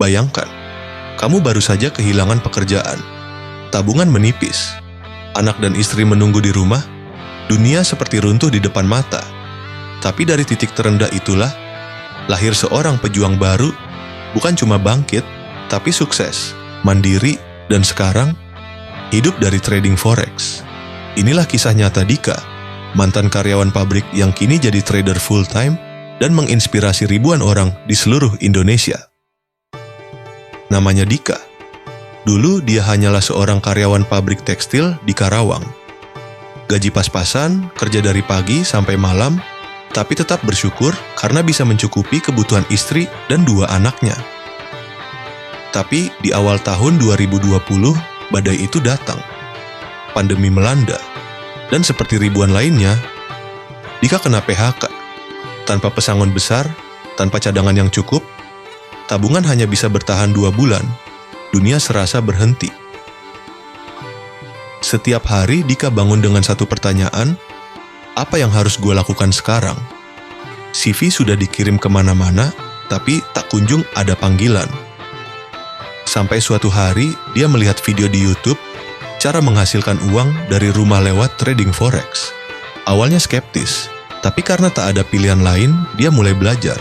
Bayangkan, kamu baru saja kehilangan pekerjaan, tabungan menipis, anak dan istri menunggu di rumah, dunia seperti runtuh di depan mata. Tapi dari titik terendah itulah, lahir seorang pejuang baru, bukan cuma bangkit, tapi sukses, mandiri, dan sekarang hidup dari trading forex. Inilah kisah nyata Dika, mantan karyawan pabrik yang kini jadi trader full-time dan menginspirasi ribuan orang di seluruh Indonesia. Namanya Dika. Dulu dia hanyalah seorang karyawan pabrik tekstil di Karawang. Gaji pas-pasan, kerja dari pagi sampai malam, tapi tetap bersyukur karena bisa mencukupi kebutuhan istri dan 2 anaknya. Tapi di awal tahun 2020, badai itu datang. Pandemi melanda, dan seperti ribuan lainnya, Dika kena PHK. Tanpa pesangon besar, tanpa cadangan yang cukup, tabungan hanya bisa bertahan 2 bulan, dunia serasa berhenti. Setiap hari Dika bangun dengan satu pertanyaan, apa yang harus gue lakukan sekarang? CV sudah dikirim kemana-mana, tapi tak kunjung ada panggilan. Sampai suatu hari, dia melihat video di YouTube, cara menghasilkan uang dari rumah lewat trading forex. Awalnya skeptis, tapi karena tak ada pilihan lain, dia mulai belajar.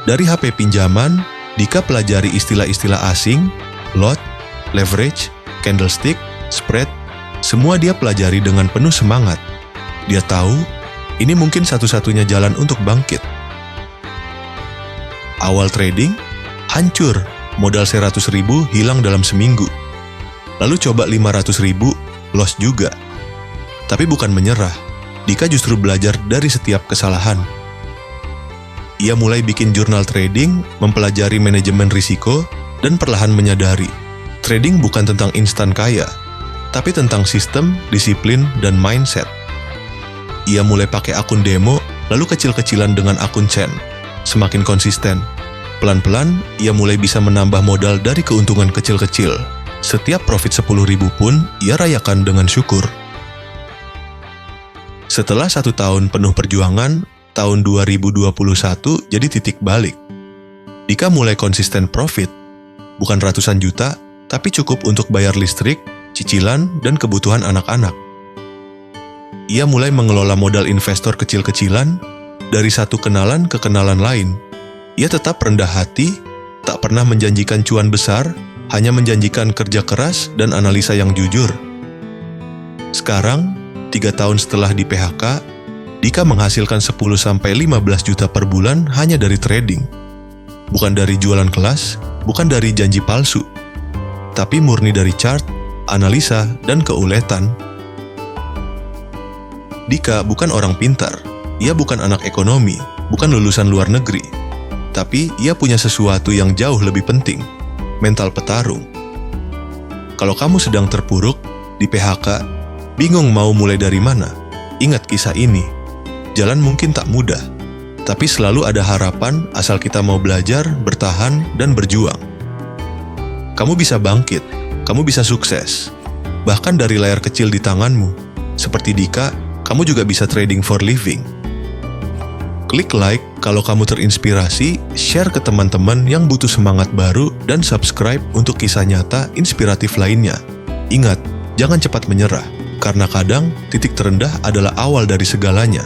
Dari HP pinjaman, Dika pelajari istilah-istilah asing, lot, leverage, candlestick, spread, semua dia pelajari dengan penuh semangat. Dia tahu, ini mungkin satu-satunya jalan untuk bangkit. Awal trading, hancur, modal 100.000 hilang dalam seminggu. Lalu coba 500.000, loss juga. Tapi bukan menyerah, Dika justru belajar dari setiap kesalahan. Ia mulai bikin jurnal trading, mempelajari manajemen risiko, dan perlahan menyadari, trading bukan tentang instan kaya, tapi tentang sistem, disiplin, dan mindset. Ia mulai pakai akun demo, lalu kecil-kecilan dengan akun Chen. Semakin konsisten. Pelan-pelan, ia mulai bisa menambah modal dari keuntungan kecil-kecil. Setiap profit 10.000 pun, ia rayakan dengan syukur. Setelah 1 tahun penuh perjuangan, tahun 2021 jadi titik balik. Dika mulai konsisten profit. Bukan ratusan juta, tapi cukup untuk bayar listrik, cicilan, dan kebutuhan anak-anak. Ia mulai mengelola modal investor kecil-kecilan, dari satu kenalan ke kenalan lain. Ia tetap rendah hati, tak pernah menjanjikan cuan besar, hanya menjanjikan kerja keras dan analisa yang jujur. Sekarang, 3 tahun setelah di PHK, Dika menghasilkan 10-15 juta per bulan hanya dari trading. Bukan dari jualan kelas, bukan dari janji palsu, tapi murni dari chart, analisa, dan keuletan. Dika bukan orang pintar, ia bukan anak ekonomi, bukan lulusan luar negeri. Tapi ia punya sesuatu yang jauh lebih penting, mental petarung. Kalau kamu sedang terpuruk, di PHK, bingung mau mulai dari mana, ingat kisah ini. Jalan mungkin tak mudah, tapi selalu ada harapan asal kita mau belajar, bertahan, dan berjuang. Kamu bisa bangkit, kamu bisa sukses. Bahkan dari layar kecil di tanganmu, seperti Dika, kamu juga bisa trading for living. Klik like kalau kamu terinspirasi, share ke teman-teman yang butuh semangat baru, dan subscribe untuk kisah nyata inspiratif lainnya. Ingat, jangan cepat menyerah, karena kadang titik terendah adalah awal dari segalanya.